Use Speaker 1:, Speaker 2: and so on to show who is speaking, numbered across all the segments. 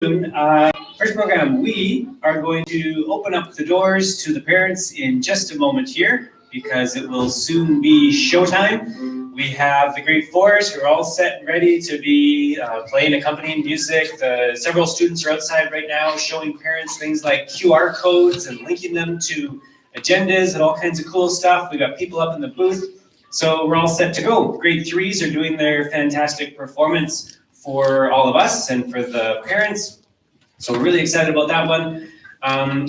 Speaker 1: First program, we are going to open up the doors to the parents in just a moment here because it will soon be showtime. We have the grade fours who are all set and ready to be playing accompanying music. Several students are outside right now showing parents things like QR codes and linking them to agendas and all kinds of cool stuff. We got people up in the booth, so we're all set to go. Grade threes are doing their fantastic performance for all of us and for the parents. So we're really excited about that one.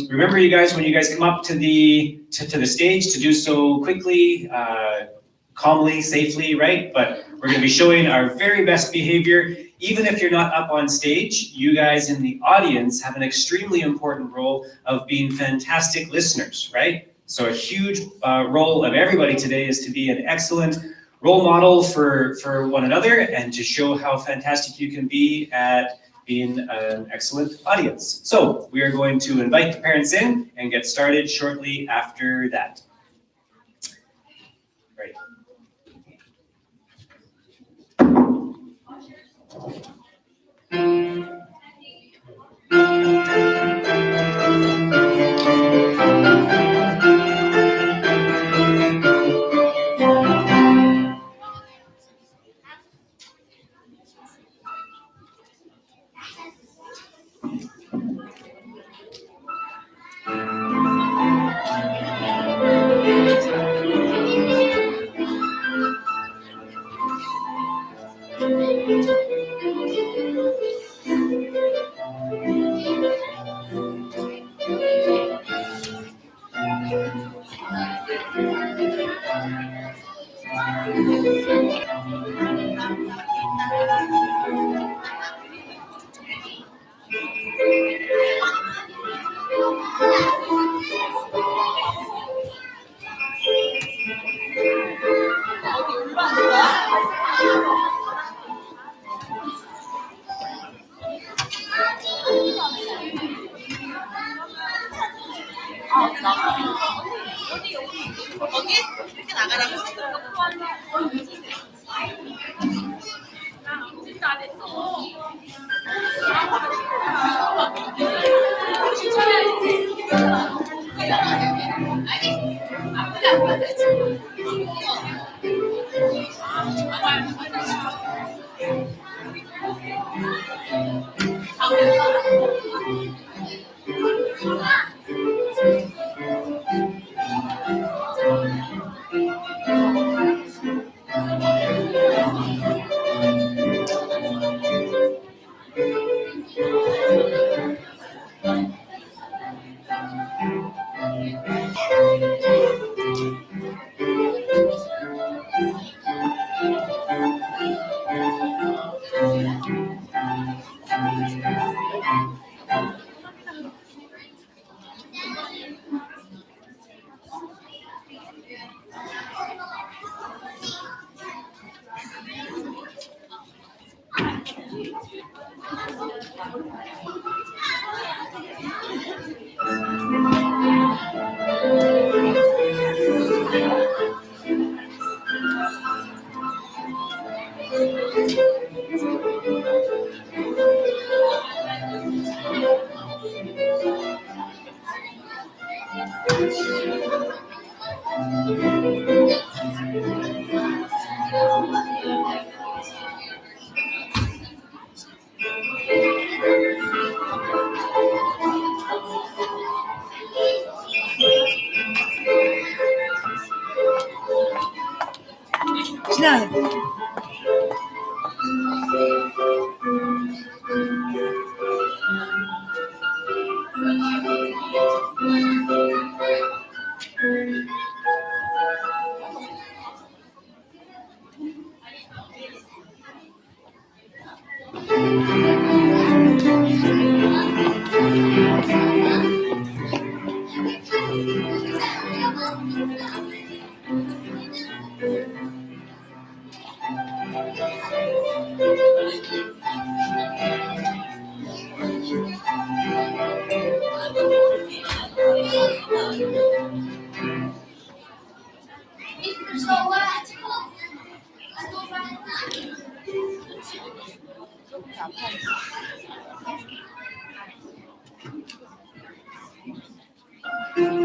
Speaker 1: Remember, you guys, when you guys come up to the stage, to do so quickly, calmly, safely, right? But we're going to be showing our very best behavior. Even if you're not up on stage, you guys in the audience have an extremely important role of being fantastic listeners, right? So a huge role of everybody today is to be an excellent role model for one another and to show how fantastic you can be at being an excellent audience. So we are going to invite the parents in and get started shortly after that. Right.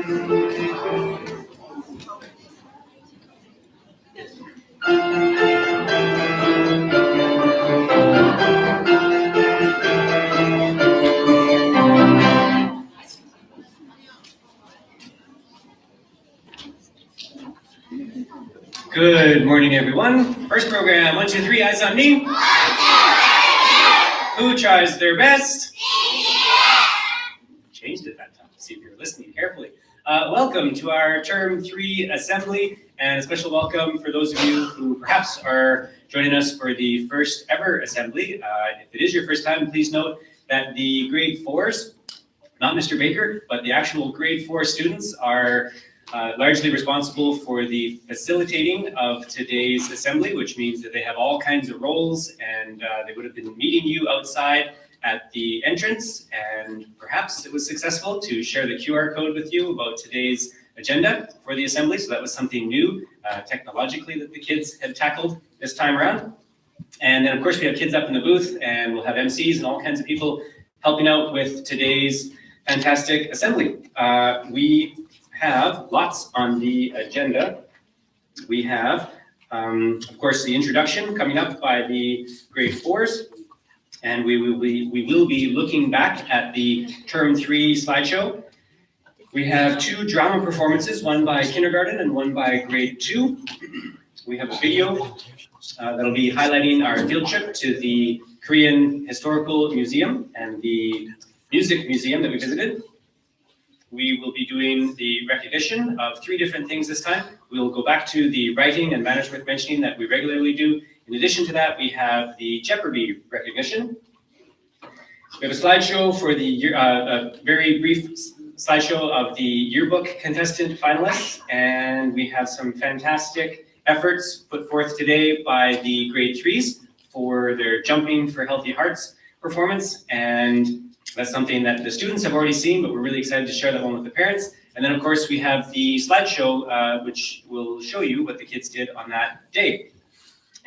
Speaker 1: Good morning, everyone. First program, 1, 2, 3, eyes on me. Who tries their best? Changed it that time to see if you're listening carefully. Welcome to our Term 3 Assembly, and a special welcome for those of you who perhaps are joining us for the first ever assembly. If it is your first time, please note that the grade 4s, not Mr. Baker, but the actual grade 4 students are largely responsible for the facilitating of today's assembly, which means that they have all kinds of roles, and they would have been meeting you outside at the entrance, and perhaps it was successful to share the QR code with you about today's agenda for the assembly. So that was something new technologically that the kids had tackled this time around. And then of course we have kids up in the booth, and we'll have MCs and all kinds of people helping out with today's fantastic assembly. We have lots on the agenda. We have, of course, the introduction coming up by the grade 4s, and we will be looking back at the Term 3 slideshow. We have 2 drama performances, one by kindergarten and one by grade 2. We have a video that'll be highlighting our field trip to the Korean Historical Museum and the Music Museum that we visited. We will be doing the recognition of 3 different things this time. We will go back to the writing and manners worth mentioning that we regularly do. In addition to that, we have the Jeopardy recognition. We have a slideshow for the a very brief slideshow of the yearbook contestant finalists, and we have some fantastic efforts put forth today by the grade 3s for their Jumping for Healthy Hearts performance, and that's something that the students have already seen, but we're really excited to share that one with the parents. And then, of course, we have the slideshow, which will show you what the kids did on that day.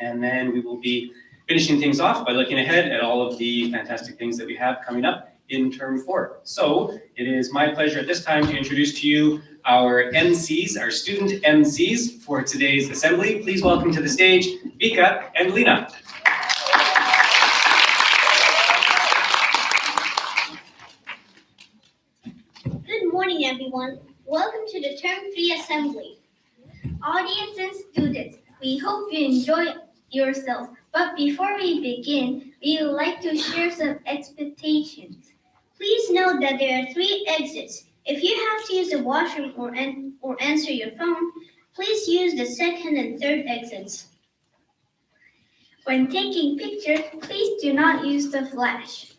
Speaker 1: And then we will be finishing things off by looking ahead at all of the fantastic things that we have coming up in Term 4. So it is my pleasure at this time to introduce to you our MCs, our student MCs for today's assembly. Please welcome to the stage, Vika and Lena.
Speaker 2: Good morning, everyone. Welcome to the Term 3 Assembly. Audience and students, we hope you enjoy yourself. But before we begin, we would like to share some expectations. Please note that there are 3 exits. If you have to use the washroom or answer your phone, please use the 2nd and 3rd exits. When taking pictures, please do not use the flash.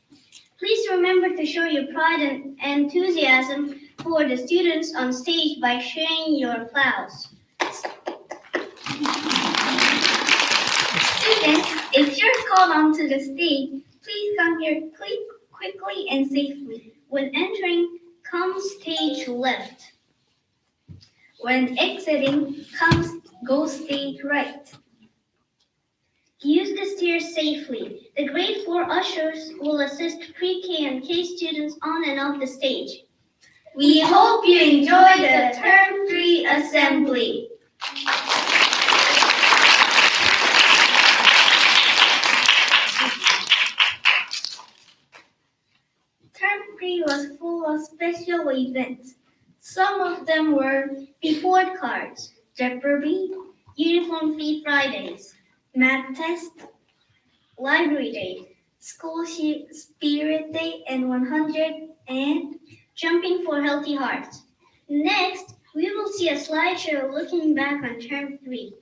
Speaker 2: Please remember to show your pride and enthusiasm for the students on stage by sharing your applause. Students, if you're called onto the stage, please come here quickly and safely. When entering, come stage left. When exiting, go stage right. Use the stairs safely. The grade 4 ushers will assist pre-K and K students on and off the stage. We hope you enjoy the Term 3 Assembly. Term 3 was full of special events. Some of them were report cards, Jeopardy, Uniform Free Fridays, Math Test, Library Day, School Spirit Day, and 100 and Jumping for Healthy Hearts. Next, we will see a slideshow looking back on Term 3.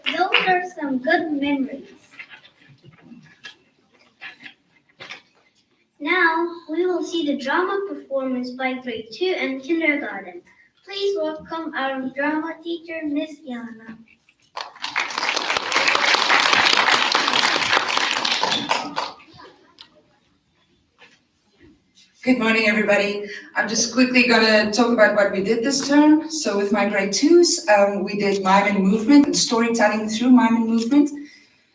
Speaker 2: Those are some good memories. Now we will see the drama performance by grade 2 and kindergarten. Please welcome our drama teacher, Miss Yana.
Speaker 3: Good morning, everybody. I'm just quickly going to talk about what we did this term. So with my grade 2s, we did mime and movement and storytelling through mime and movement.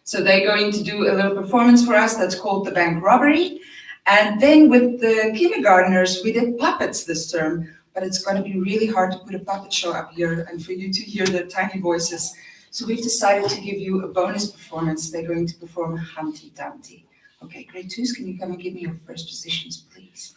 Speaker 3: So they're going to do a little performance for us that's called the bank robbery. And then with the kindergartners, we did puppets this term, but it's going to be really hard to put a puppet show up here and for you to hear their tiny voices. So we've decided to give you a bonus performance. They're going to perform Humpty Dumpty. Okay, grade 2s, can you come and give me your first positions, please?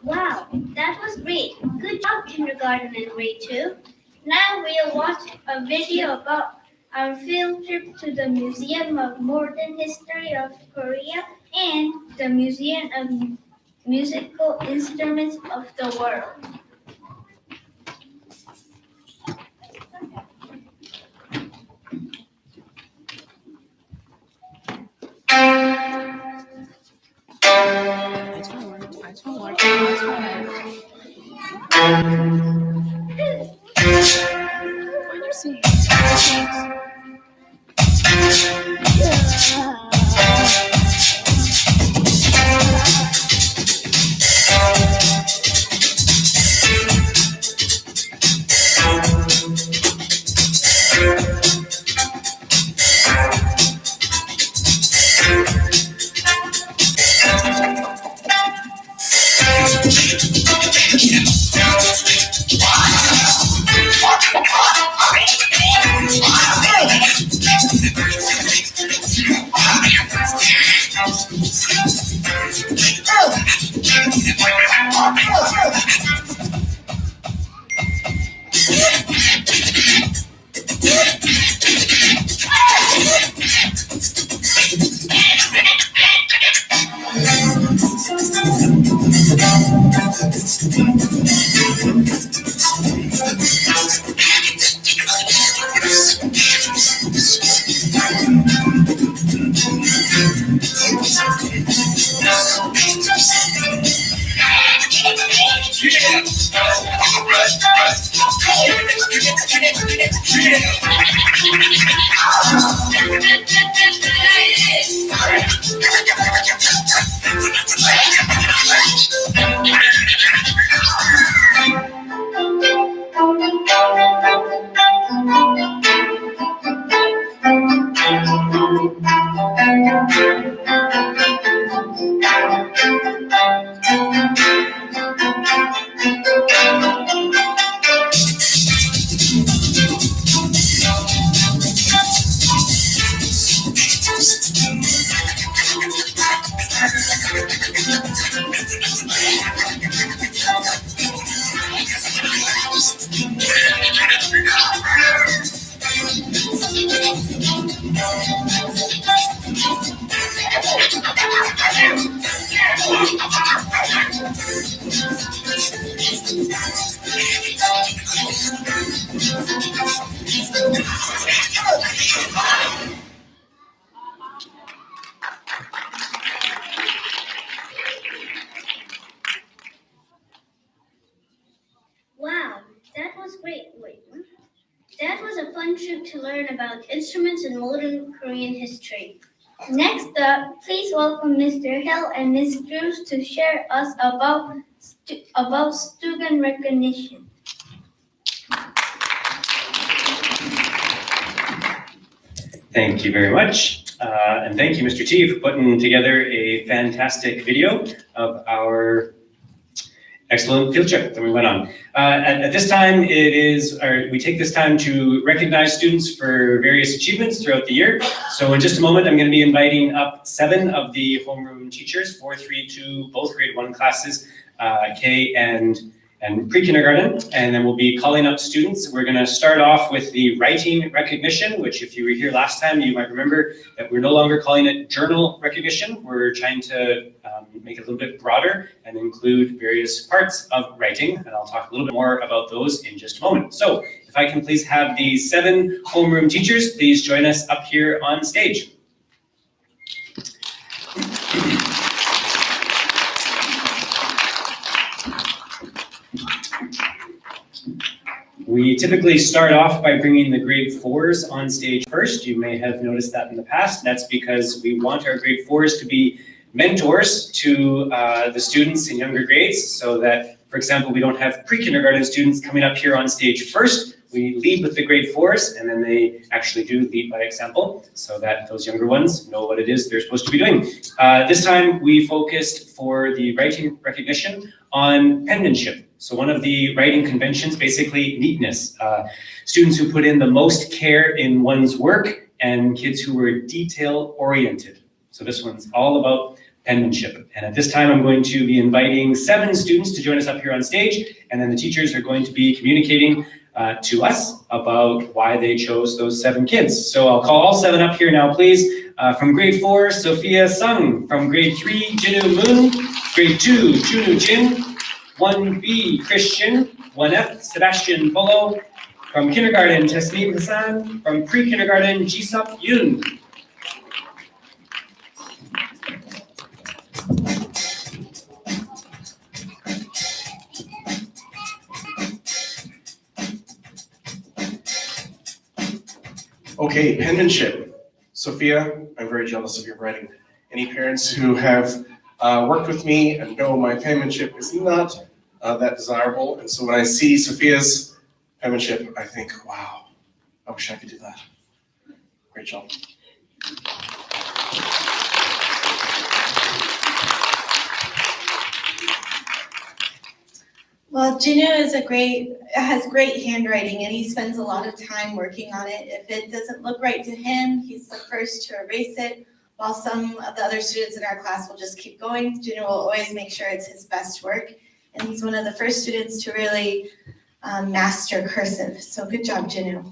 Speaker 2: Wow, that was great. Good job, kindergarten and grade 2. Now we'll watch a video about our field trip to the Museum of Modern History of Korea and the Museum of Musical Instruments of the World.
Speaker 4: Fast forward, fast forward, fast forward. Find your seat.
Speaker 2: Wow, that was great. Wait, what? That was a fun trip to learn about instruments and modern Korean history. Next up, please welcome Mr. Hill and Ms. Cruz to share us about student recognition.
Speaker 1: Thank you very much. And thank you, Mr. T, for putting together a fantastic video of our excellent field trip that we went on. At this time, we take this time to recognize students for various achievements throughout the year. So in just a moment, I'm going to be inviting up 7 of the homeroom teachers, 4, 3, 2, both grade 1 classes, K and pre-kindergarten, and then we'll be calling up students. We're going to start off with the writing recognition, which if you were here last time, you might remember that we're no longer calling it journal recognition. We're trying to make it a little bit broader and include various parts of writing, and I'll talk a little bit more about those in just a moment. So if I can please have the 7 homeroom teachers, please join us up here on stage. We typically start off by bringing the grade 4s on stage first. You may have noticed that in the past. That's because we want our grade 4s to be mentors to the students in younger grades, so that, for example, we don't have pre-kindergarten students coming up here on stage first. We lead with the grade 4s, and then they actually do lead by example, so that those younger ones know what it is they're supposed to be doing. This time, we focused for the writing recognition on penmanship. So one of the writing conventions, basically neatness. Students who put in the most care in one's work, and kids who were detail-oriented. So this one's all about penmanship. And at this time, I'm going to be inviting 7 students to join us up here on stage, and then the teachers are going to be communicating to us about why they chose those 7 kids. So I'll call all 7 up here now, please. From grade 4, Sophia Sung. From grade 3, Jinu Moon. Grade 2, Junu Jin. 1B, Christian. 1F, Sebastian Polo. From kindergarten, Tasneem Hassan. From pre-kindergarten, Jisup Yoon.
Speaker 5: Okay, penmanship. Sophia, I'm very jealous of your writing. Any parents who have worked with me and know my penmanship is not that desirable, and so when I see Sophia's penmanship, I think, wow, I wish I could do that. Great job.
Speaker 6: Well, Jinu has great handwriting, and he spends a lot of time working on it. If it doesn't look right to him, he's the first to erase it, while some of the other students in our class will just keep going. Jinu will always make sure it's his best work, and he's one of the first students to really master cursive. So good job, Jinu.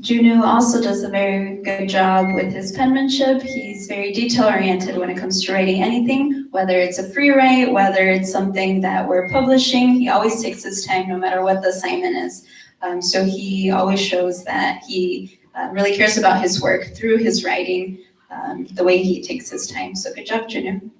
Speaker 7: Junu also does a very good job with his penmanship. He's very detail-oriented when it comes to writing anything, whether it's a free write, whether it's something that we're publishing. He always takes his time no matter what the assignment is. So he always shows that he really cares about his work through his writing, the way he takes his time. So good job, Junu.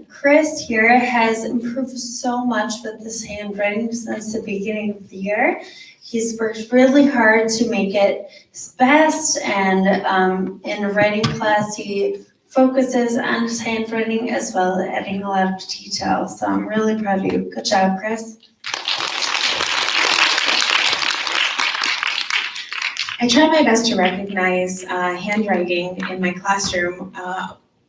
Speaker 8: Chris here has improved so much with his handwriting since the beginning of the year. He's worked really hard to make it his best, and in writing class he focuses on his handwriting as well as adding a lot of detail. So I'm really proud of you. Good job, Chris.
Speaker 9: I try my best to recognize handwriting in my classroom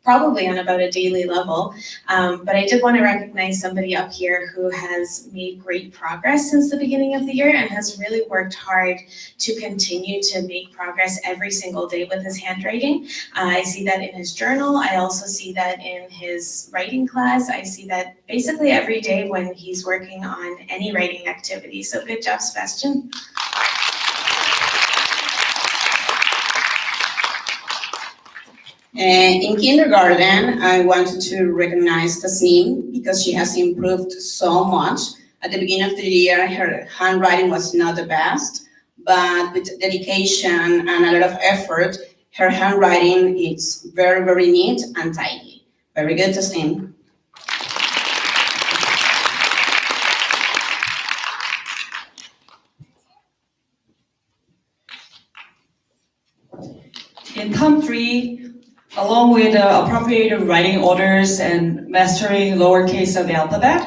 Speaker 6: probably on about a daily level. But I did want to recognize somebody up here who has made great progress since the beginning of the year and has really worked hard to continue to make progress every single day with his handwriting. I see that in his journal. I also see that in his writing class. I see that basically every day when he's working on any writing activity. So good job, Sebastian.
Speaker 9: In kindergarten, I wanted to recognize Tasneem because she has improved so much. At the beginning of the year, her handwriting was not the best, but with dedication and a lot of effort, her handwriting is very, very neat and tidy. Very good, Tasneem.
Speaker 10: In term 3, along with appropriate writing orders and mastering lowercase of the alphabet,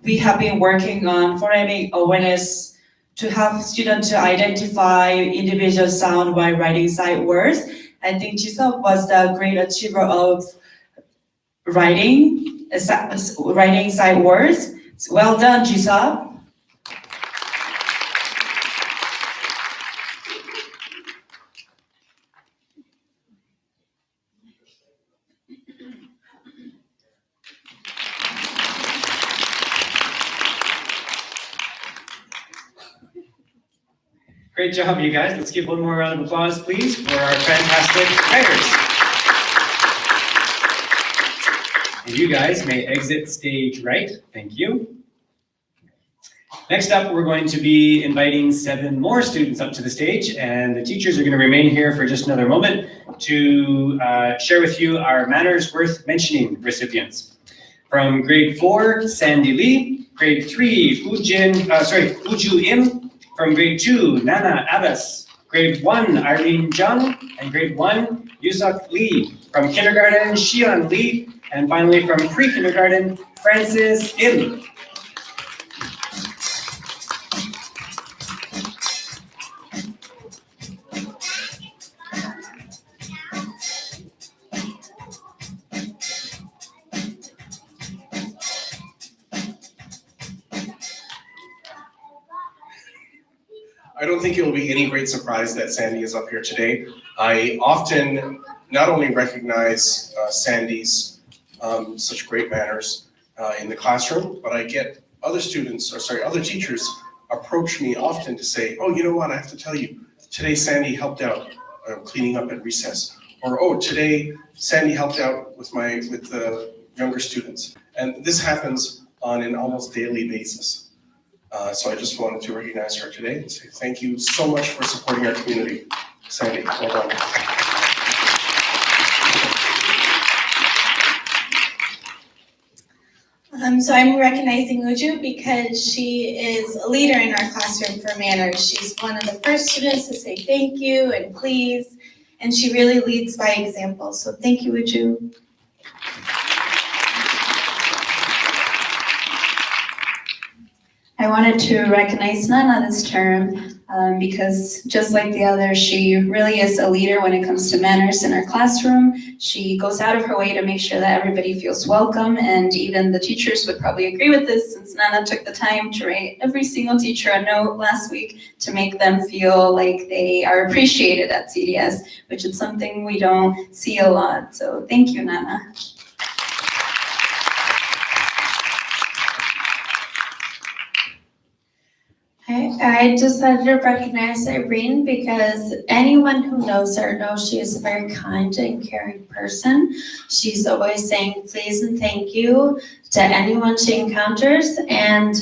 Speaker 10: we have been working on phonemic awareness to help students to identify individual sound while writing sight words. I think Jisoo was the great achiever of writing sight words. Well done, Jisoo.
Speaker 1: Great job, you guys. Let's give one more round of applause, please, for our fantastic writers. And you guys may exit stage right. Thank you. Next up, we're going to be inviting 7 more students up to the stage, and the teachers are going to remain here for just another moment to share with you our Manners Worth Mentioning recipients. From grade 4, Sandy Lee. Grade 3, Uju Im. From grade 2, Nana Abbas. Grade 1, Irene Jung. And grade 1, Yusuk Lee. From kindergarten, Xian Lee. And finally from pre-kindergarten, Francis Im.
Speaker 5: I don't think it will be any great surprise that Sandy is up here today. I often not only recognize Sandy's such great manners in the classroom, but I get other teachers approach me often to say, oh, you know what, I have to tell you, today Sandy helped out cleaning up at recess. Or, oh, today Sandy helped out with the younger students. And this happens on an almost daily basis. So I just wanted to recognize her today and say thank you so much for supporting our community. Sandy, well done.
Speaker 6: So I'm recognizing Uju because she is a leader in our classroom for manners. She's one of the first students to say thank you and please, and she really leads by example. So thank you, Uju.
Speaker 7: I wanted to recognize Nana this term because just like the others, she really is a leader when it comes to manners in our classroom. She goes out of her way to make sure that everybody feels welcome, and even the teachers would probably agree with this since Nana took the time to write every single teacher a note last week to make them feel like they are appreciated at CDS, which is something we don't see a lot. So thank you, Nana.
Speaker 8: I just had to recognize Irene because anyone who knows her knows she is a very kind and caring person. She's always saying please and thank you to anyone she encounters, and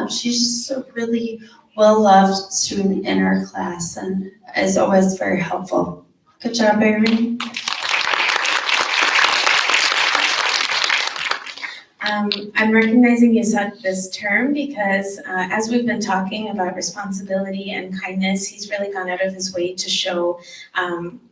Speaker 8: she's just a really well-loved student in our class and is always very helpful. Good job, Irene. I'm recognizing Yusuk this term because as we've been talking about responsibility and kindness, he's really gone out of his way to show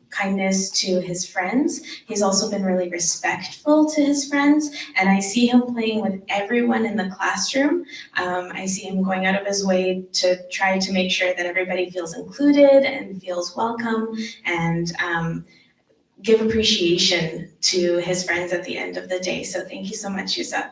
Speaker 8: kindness to his friends. He's also been really respectful to his friends, and I see him playing with everyone in the classroom. I see him going out of his way to try to make sure that everybody feels included and feels welcome, and
Speaker 6: give appreciation to his friends at the end of the day. So thank you so much, Yusak.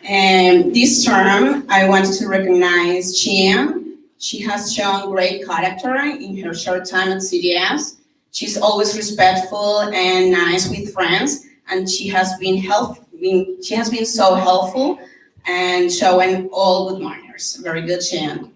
Speaker 9: And this term, I want to recognize Chian. She has shown great character in her short time at CDS. She's always respectful and nice with friends, and she has been so helpful and showing all good manners. Very good, Chian.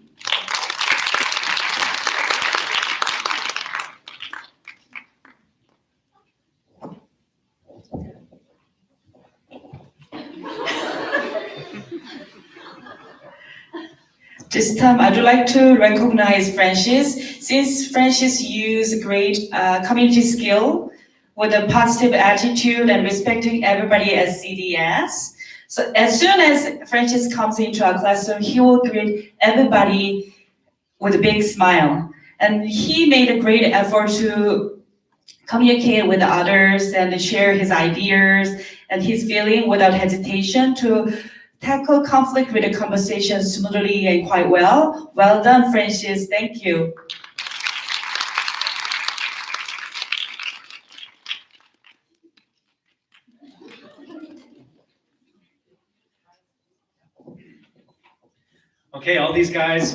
Speaker 10: This time, I'd like to recognize Francis, since Francis used great community skill with a positive attitude and respecting everybody at CDS. So as soon as Francis comes into our classroom, he will greet everybody with a big smile. And he made a great effort to communicate with others and share his ideas and his feeling without hesitation to tackle conflict with the conversation smoothly and quite well. Well done, Francis. Thank you.
Speaker 1: Okay, all these guys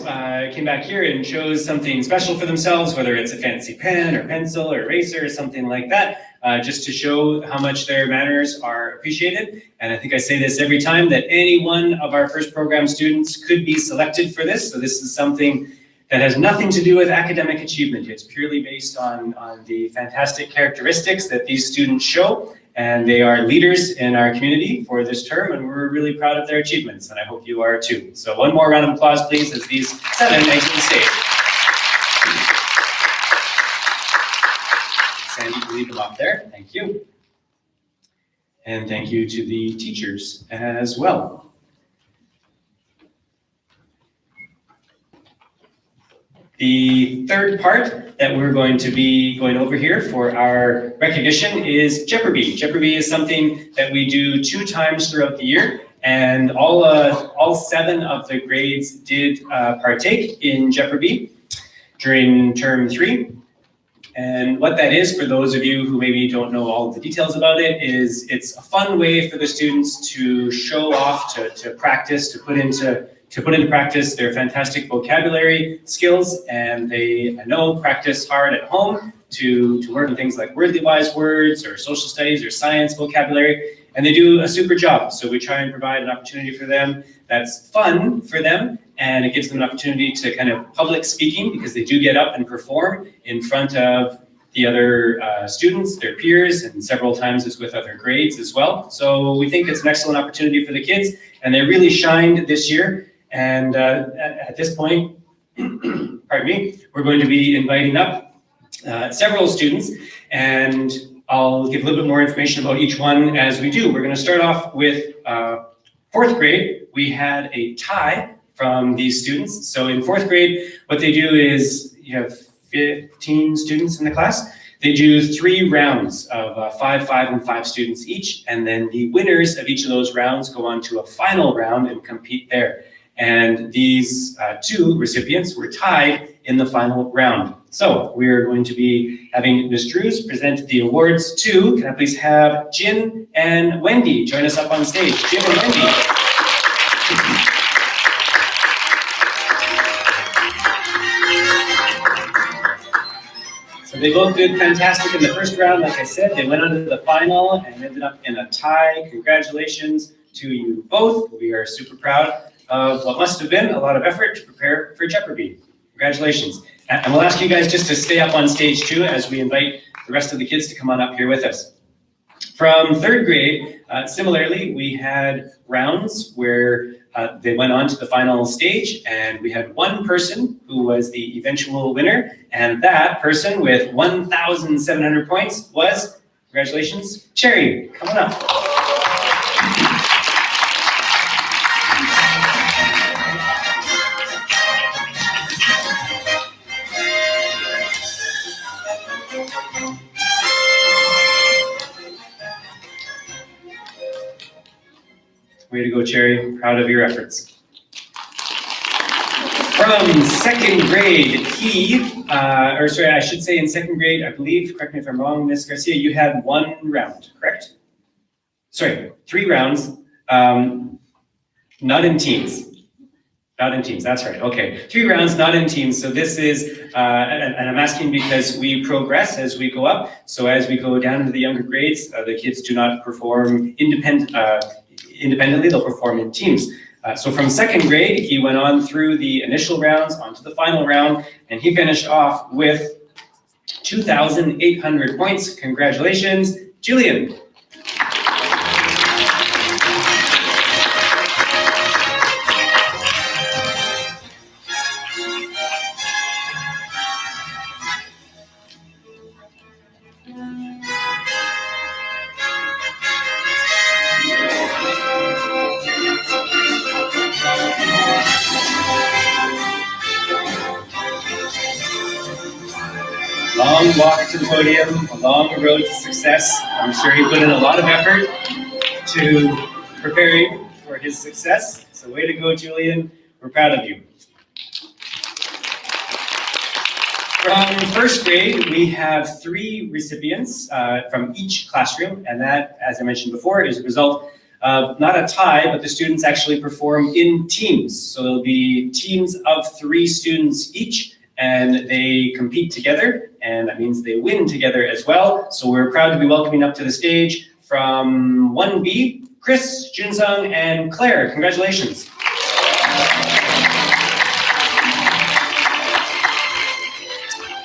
Speaker 1: came back here and chose something special for themselves, whether it's a fancy pen or pencil or eraser or something like that, just to show how much their manners are appreciated. And I think I say this every time, that any one of our first program students could be selected for this. So this is something that has nothing to do with academic achievement. It's purely based on the fantastic characteristics that these students show. And they are leaders in our community for this term, and we're really proud of their achievements, and I hope you are too. So one more round of applause, please, as these 7 exit the stage. Sandy, you can leave them up there. Thank you. And thank you to the teachers as well. The third part that we're going to be going over here for our recognition is Jeopardy! Jeopardy! Is something that we do 2 times throughout the year, and all 7 of the grades did partake in Jeopardy! During term 3. And what that is, for those of you who maybe don't know all of the details about it, is it's a fun way for the students to show off, to practice, to put into practice their fantastic vocabulary skills, and they, I know, practice hard at home to learn things like wordly wise words or social studies or science vocabulary, and they do a super job. So we try and provide an opportunity for them that's fun for them, and it gives them an opportunity to kind of public speaking, because they do get up and perform in front of the other students, their peers, and several times it's with other grades as well. So we think it's an excellent opportunity for the kids, and they really shined this year. And at this point, pardon me, we're going to be inviting up several students, and I'll give a little bit more information about each one as we do. We're going to start off with 4th grade. We had a tie from these students. So in 4th grade, what they do is, you have 15 students in the class. They do 3 rounds of 5, 5, and 5 students each, and then the winners of each of those rounds go on to a final round and compete there. And these 2 recipients were tied in the final round. So we're going to be having Ms. Drews present the awards to, can I please have Jin and Wendy join us up on stage? Jin and Wendy. So they both did fantastic in the first round. Like I said, they went on to the final and ended up in a tie. Congratulations to you both. We are super proud of what must have been a lot of effort to prepare for Jeopardy! Congratulations. And we'll ask you guys just to stay up on stage too, as we invite the rest of the kids to come on up here with us. From 3rd grade, similarly, we had rounds where they went on to the final stage, and we had one person who was the eventual winner, and that person with 1,700 points was, congratulations, Cherry. Come on up. Way to go, Cherry. Proud of your efforts. From From second grade, I should say in second grade, I believe, correct me if I'm wrong, Ms. Garcia, you had 1 round, correct? Sorry, 3 rounds, not in teams. Not in teams, that's right, okay. 3 rounds, not in teams, so this is, and I'm asking because we progress as we go up, so as we go down into the younger grades, the kids do not perform independently, they'll perform in teams. So from second grade, he went on through the initial rounds, onto the final round, and he finished off with 2,800 points. Congratulations, Julian. Long walk to the podium, a long road to success. I'm sure he put in a lot of effort to preparing for his success. So way to go, Julian. We're proud of you. From first grade, we have 3 recipients from each classroom, and that, as I mentioned before, is a result of not a tie, but the students actually perform in teams. So there'll be teams of 3 students each, and they compete together, and that means they win together as well. So we're proud to be welcoming up to the stage from 1B, Chris, Junsung, and Claire. Congratulations.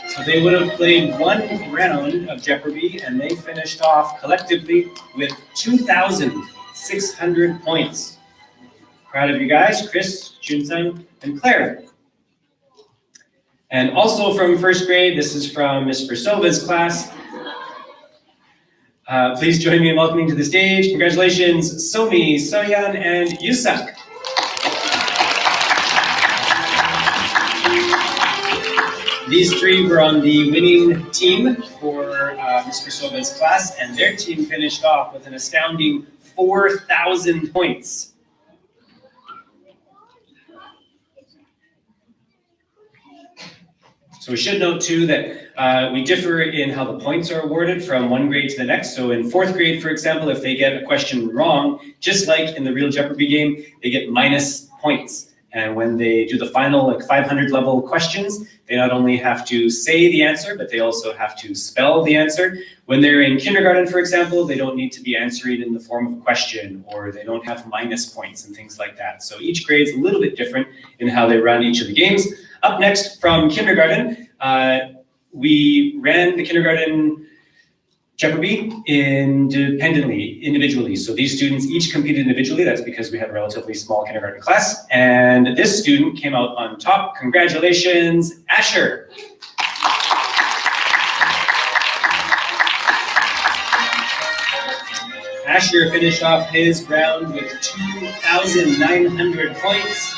Speaker 1: So they would have played 1 round of Jeopardy, and they finished off collectively with 2,600 points. Proud of you guys, Chris, Junsung, and Claire. And also from first grade, this is from Ms. Versova's class. Please join me in welcoming to the stage. Congratulations, Somi, Soyan, and Yusak. These 3 were on the winning team for Ms. Versova's class, and their team finished off with an astounding 4,000 points. So we should note too that we differ in how the points are awarded from one grade to the next. So in 4th grade, for example, if they get a question wrong, just like in the real Jeopardy game, they get minus points. And when they do the final 500 level questions, they not only have to say the answer, but they also have to spell the answer. When they're in kindergarten, for example, they don't need to be answering in the form of a question, or they don't have minus points and things like that. So each grade's a little bit different in how they run each of the games. Up next from kindergarten, we ran the kindergarten Jeopardy individually. So these students each competed individually. That's because we had a relatively small kindergarten class. And this student came out on top. Congratulations, Asher. Asher finished off his round with 2,900 points.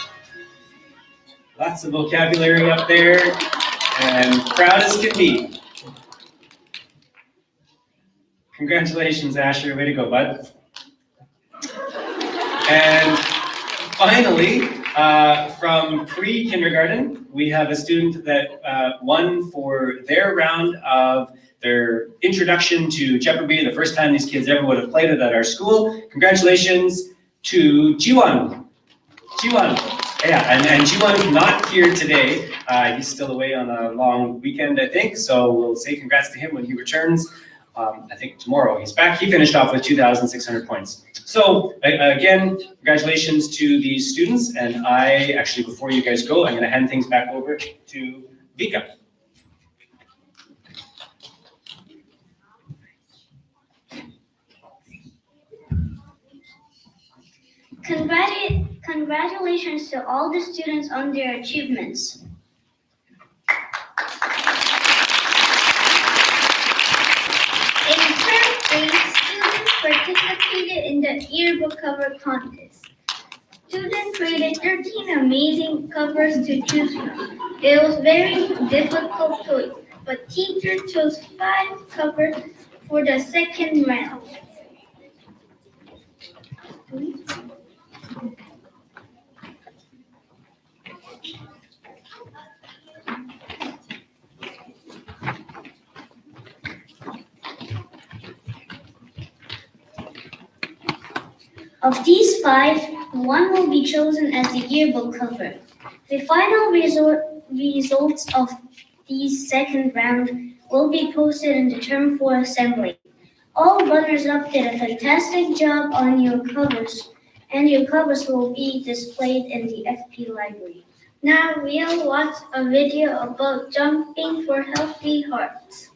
Speaker 1: Lots of vocabulary up there, and proud as can be. Congratulations, Asher. Way to go, bud. And finally, from pre-kindergarten, we have a student that won for their round of their introduction to Jeopardy, the first time these kids ever would have played it at our school. Congratulations to Jiwon. Jiwon. Yeah, and Jiwon's not here today. He's still away on a long weekend, I think, so we'll say congrats to him when he returns. I think tomorrow he's back. He finished off with 2,600 points. So again, congratulations to these students. And actually, before you guys go, I'm going to hand things back over to Vika.
Speaker 2: Congratulations to all the students on their achievements. In third grade, students participated in the yearbook cover contest. Students created 13 amazing covers to choose from. It was very difficult choice, but teacher chose 5 covers for the second round. Of these 5, one will be chosen as the yearbook cover. The final results of the second round will be posted in the Term 4 assembly. All runners-up did a fantastic job on your covers, and your covers will be displayed in the FP library. Now we'll watch a video about jumping for healthy hearts.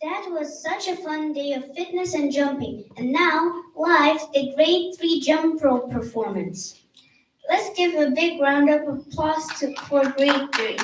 Speaker 2: That was such a fun day of fitness and jumping. And now, live, the grade 3 jump rope performance. Let's give a big round of applause for grade 3.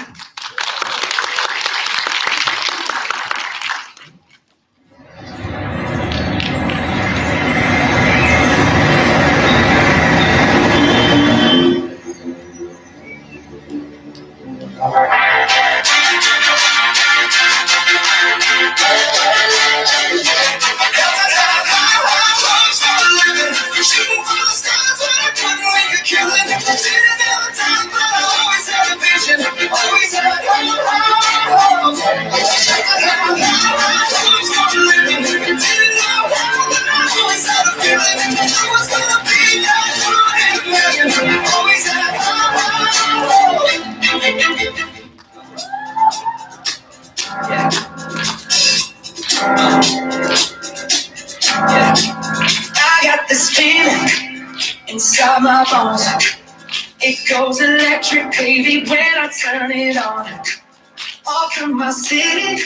Speaker 11: inside my bones. It goes electric, baby, when I turn it on. Off from my city,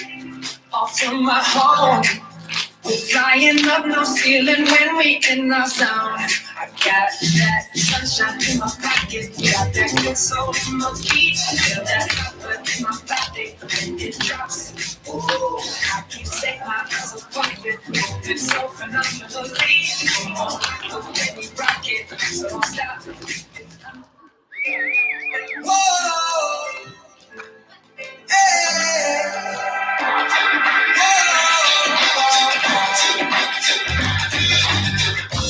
Speaker 11: off from my home. We're flying up no ceiling when we in our zone. I got that sunshine in my pocket, got that good soul in my feet. I feel that hot blood in my body when it drops. Ooh, I can't take my eyes off it. It's so phenomenally. Come on, let me rock it, so don't stop. Whoa, hey.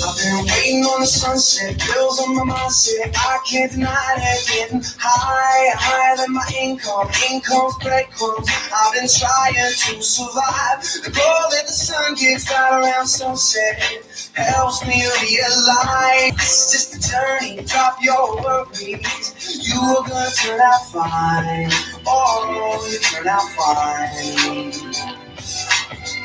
Speaker 11: I've been waiting on the sunset, bills on my mindset, I can't deny it. Getting higher, higher than my income, income's breadcrumbs. I've been trying to survive. The glow that the sun gets right around sunset helps me realize it's just a journey. Drop your worries, you are gonna turn out fine. Oh, you turn out fine.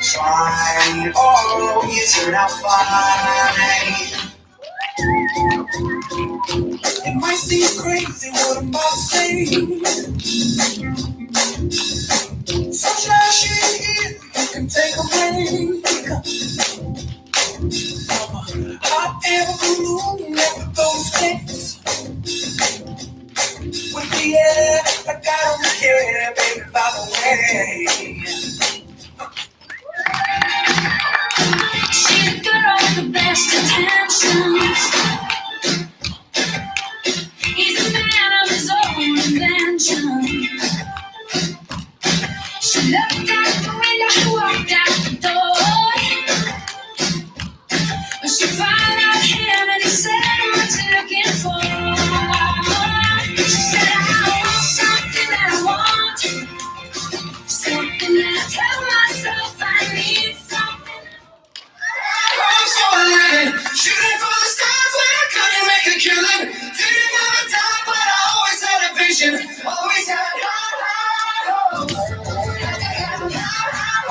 Speaker 11: Fine, oh, you turn out fine. It might seem crazy what I'm about to say. Sunshine, she's here, you can take a break. Hot air balloon, never those things. With the air, like I don't care, baby, by the way.
Speaker 12: She's got all the best intentions. He's a man of his own invention. She looked out the window, she walked out the door. When she found out him and he said, "What you looking for?" She said, "I want something that I want, something that I tell myself I need, something."
Speaker 11: I'm so living, shooting for the stars when I couldn't make a killing. Didn't have a time, but I always had a vision. Always had hope.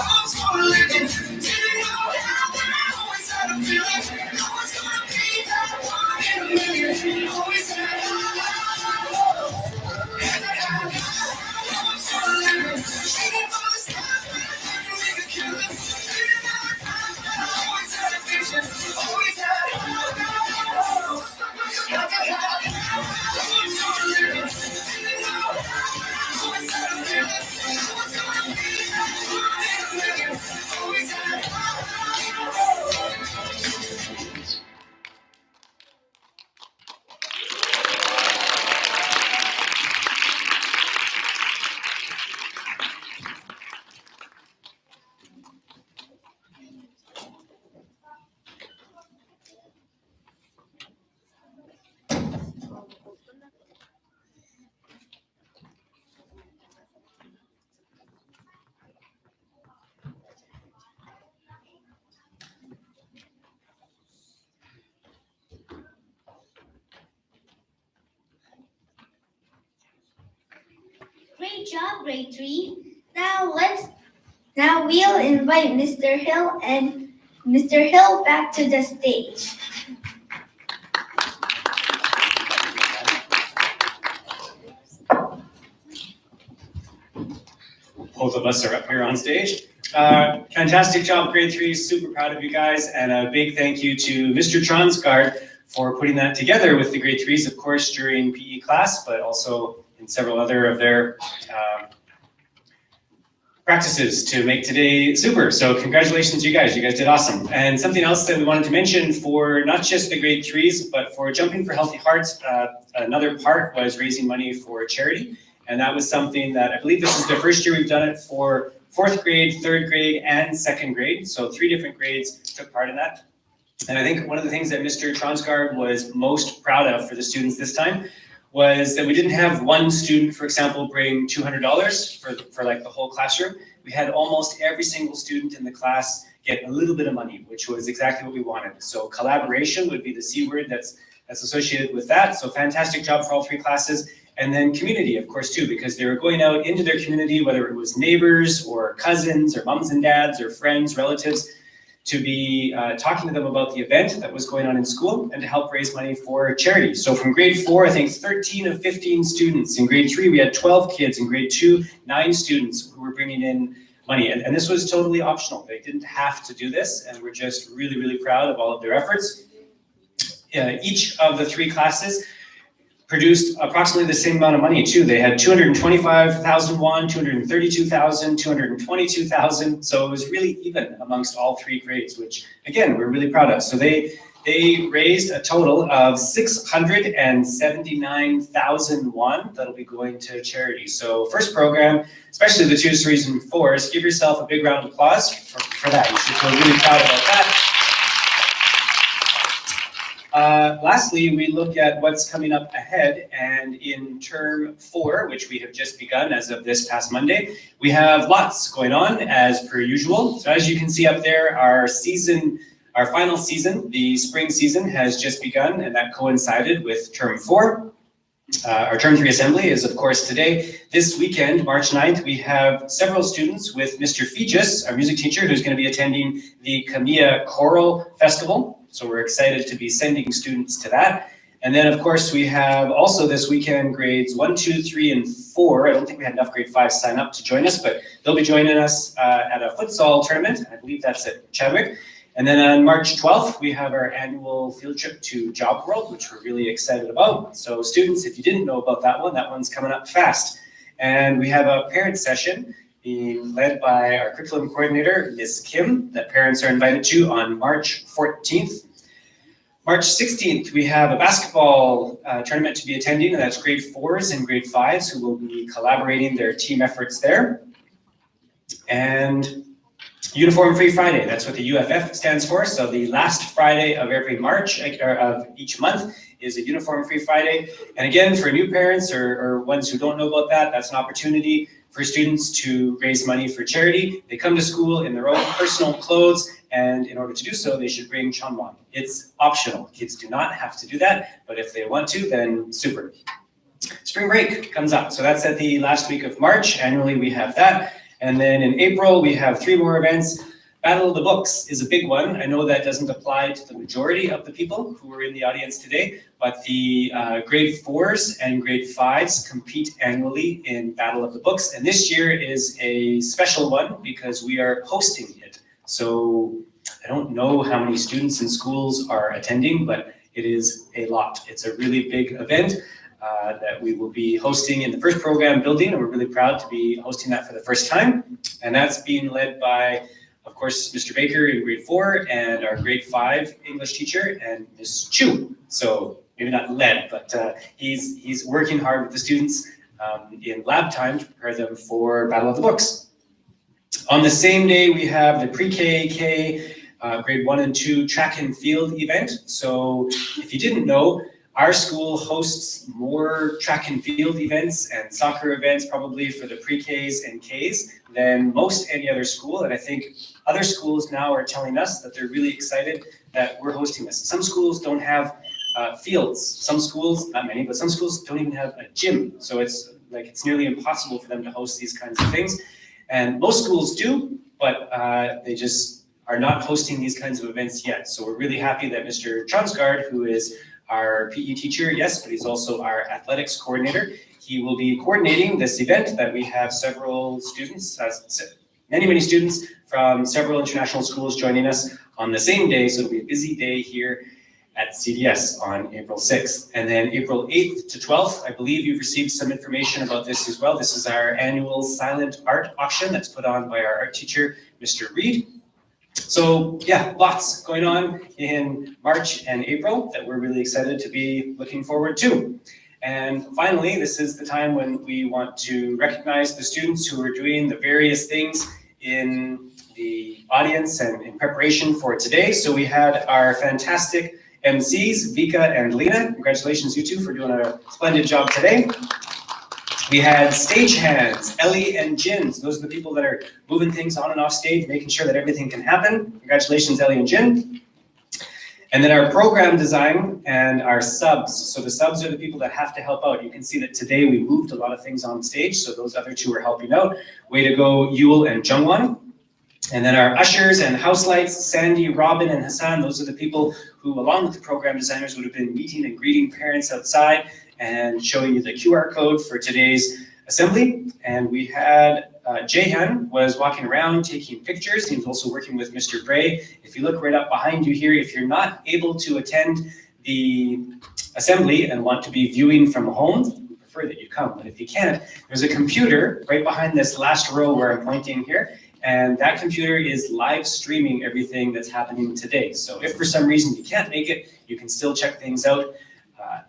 Speaker 11: I'm so living, didn't know how, but I always had a feeling. I was gonna be that one in a million. Always had hope. I'm so living, shooting for the stars when I couldn't make a killing. Didn't have a time, but I always had a vision. Always had hope. I'm so living, didn't know how, always had a feeling. I was gonna be that one in a million. Always had hope.
Speaker 2: Great job, grade 3. Now we'll invite Mr. Hill and Mr. Hill back to the stage.
Speaker 1: Both of us are up here on stage. Fantastic job, grade 3. Super proud of you guys. And a big thank you to Mr. Transgaard for putting that together with the grade 3s, of course, during PE class, but also in several other of their practices to make today super. So congratulations, you guys. You guys did awesome. And something else that we wanted to mention for not just the grade 3s, but for Jumping for Healthy Hearts, another part was raising money for charity. And that was something that I believe this is the first year we've done it for 4th grade, 3rd grade, and 2nd grade. So 3 different grades took part in that. And I think one of the things that Mr. Transgaard was most proud of for the students this time was that we didn't have one student, for example, bring $200 for like the whole classroom. We had almost every single student in the class get a little bit of money, which was exactly what we wanted. So collaboration would be the C word that's associated with that. So fantastic job for all 3 classes. And then community, of course, too, because they were going out into their community, whether it was neighbors or cousins or moms and dads or friends, relatives, to be talking to them about the event that was going on in school and to help raise money for charity. So from grade 4, I think 13 of 15 students. In grade 3, we had 12 kids. In grade 2, 9 students who were bringing in money. And this was totally optional. They didn't have to do this, and we're just really, really proud of all of their efforts. Each of the 3 classes produced approximately the same amount of money too. They had 225,000 won, 232,000, 222,000. So it was really even amongst all 3 grades, which again, we're really proud of. So they raised a total of 679,000 won that'll be going to charity. So first program, especially the 2s, 3s, and 4s, give yourself a big round of applause for that. You should feel really proud about that. Lastly, we look at what's coming up ahead, and in term 4, which we have just begun as of this past Monday, we have lots going on as per usual. So as you can see up there, our final season, the spring season, has just begun, and that coincided with term 4. Our term 3 assembly is of course today. This weekend, March 9th, we have several students with Mr. Fijus, our music teacher, who's going to be attending the Camilla Choral Festival. So we're excited to be sending students to that. And then of course we have also this weekend grades 1, 2, 3, and 4. I don't think we had enough grade 5 sign up to join us, but they'll be joining us at a futsal tournament. I believe that's at Chadwick. And then on March 12th, we have our annual field trip to Job World, which we're really excited about. So students, if you didn't know about that one's coming up fast. And we have a parent session being led by our curriculum coordinator, Ms. Kim, that parents are invited to on March 14th. March 16th, we have a basketball tournament to be attending, and that's grade 4s and grade 5s who will be collaborating their team efforts there. And Uniform Free Friday, that's what the UFF stands for. So the last Friday of every March, or of each month, is a Uniform Free Friday. And again, for new parents or ones who don't know about that, that's an opportunity for students to raise money for charity. They come to school in their own personal clothes, and in order to do so, they should bring chonwon. It's optional. Kids do not have to do that, but if they want to, then super. Spring break comes up. So that's at the last week of March. Annually, we have that. And then in April, we have 3 more events. Battle of the Books is a big one. I know that doesn't apply to the majority of the people who are in the audience today, but the grade 4s and grade 5s compete annually in Battle of the Books. And this year is a special one because we are hosting it. So I don't know how many students in schools are attending, but it is a lot. It's a really big event that we will be hosting in the first program building, and we're really proud to be hosting that for the first time. And that's being led by, of course, Mr. Baker in grade 4 and our grade 5 English teacher and Ms. Chu. So maybe not led, but he's working hard with the students in lab time to prepare them for Battle of the Books. On the same day, we have the pre-K grade 1 and 2 track and field event. So if you didn't know, our school hosts more track and field events and soccer events probably for the pre-Ks and Ks than most any other school. And I think other schools now are telling us that they're really excited that we're hosting this. Some schools don't have fields. Some schools, not many, but some schools don't even have a gym. So it's nearly impossible for them to host these kinds of things. And most schools do, but they just are not hosting these kinds of events yet. So we're really happy that Mr. Transgaard, who is our PE teacher, yes, but he's also our athletics coordinator. He will be coordinating this event that we have several students, many students from several international schools joining us on the same day. So it'll be a busy day here at CDS on April 6th. And then April 8th to 12th, I believe you've received some information about this as well. This is our annual silent art auction that's put on by our art teacher, Mr. Reed. So yeah, lots going on in March and April that we're really excited to be looking forward to. And finally, this is the time when we want to recognize the students who are doing the various things in the audience and in preparation for today. So we had our fantastic MCs, Vika and Lena. Congratulations, you two, for doing a splendid job today. We had stagehands, Ellie and Jin. So those are the people that are moving things on and off stage, making sure that everything can happen. Congratulations, Ellie and Jin. And then our program design and our subs. So the subs are the people that have to help out. You can see that today we moved a lot of things on stage, so those other two are helping out. Way to go, Yule and Jungwon. And then our ushers and house lights, Sandy, Robin, and Hassan, those are the people who, along with the program designers, would have been meeting and greeting parents outside and showing you the QR code for today's assembly. And we had Jehan was walking around taking pictures. He was also working with Mr. Bray. If you look right up behind you here, if you're not able to attend the assembly and want to be viewing from home, we prefer that you come. But if you can't, there's a computer right behind this last row where I'm pointing here. And that computer is live streaming everything that's happening today. So if for some reason you can't make it, you can still check things out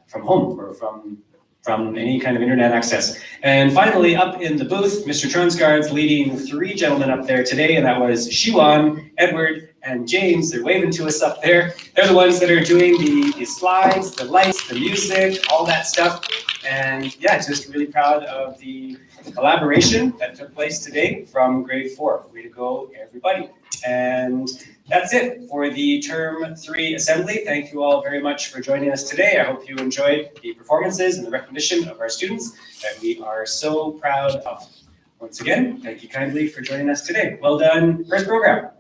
Speaker 1: from home or from any kind of internet access. And finally, up in the booth, Mr. Tronsgaard's leading 3 gentlemen up there today, and that was Shiwan, Edward, and James. They're waving to us up there. They're the ones that are doing the slides, the lights, the music, all that stuff. And yeah, just really proud of the collaboration that took place today from grade 4. Way to go, everybody. And that's it for the Term 3 Assembly. Thank you all very much for joining us today. I hope you enjoyed the performances and the recognition of our students that we are so proud of. Once again, thank you kindly for joining us today. Well done, first program.